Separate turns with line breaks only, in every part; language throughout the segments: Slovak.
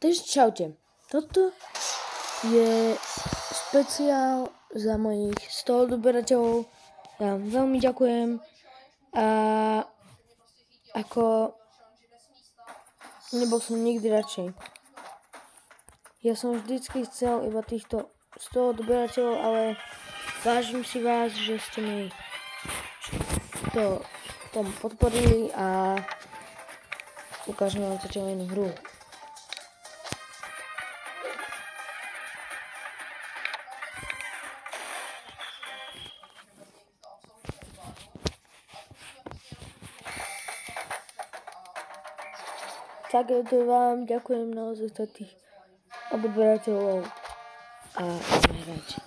Takže čaute. Toto je špeciál za mojich 100 odberateľov. Ja vám veľmi ďakujem. A ako nebol som nikdy radšej. Ja som vždycky chcel iba týchto 100 odberateľov, ale vážim si vás, že ste mi to tom podporili a ukážem vám zatiaľ jednu hru. Tak to vám ďakujem naozaj za tých odberateľov a hrajte.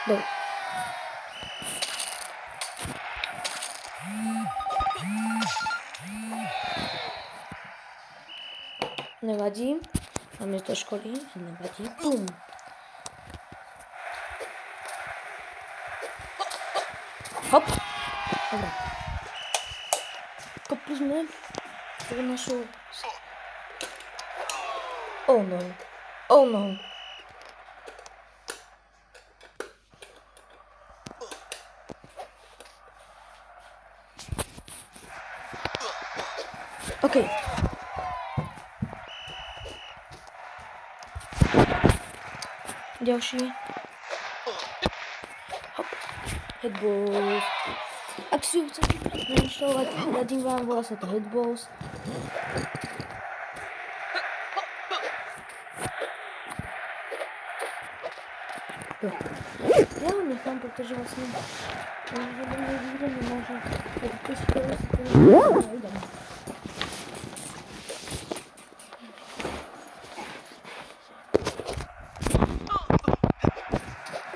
Dobre. Nevadí. Máme to školy. Nevadí. Bum. Hop. Dobre. Kopli sme našu... Oh no. Oh no. OK. Ďalší. Hop. Headballs. Ak si ju chcete nainštalovať, radím vám, volá sa to Headballs. Ja ho nechám, pretože vlastne nikto nemôže.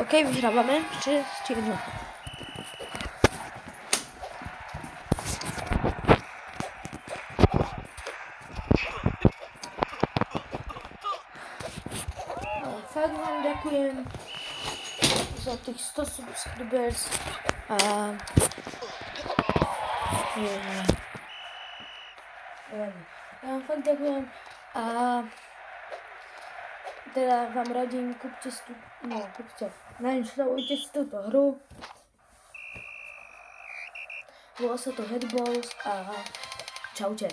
OK, vyhrávame. 6-1. Fakt vám ďakujem za tých 100 subscribers a ja vám fakt ďakujem a teda vám radím, kúpte si nainštalujte si túto hru. Volá sa to Headballs a čaute.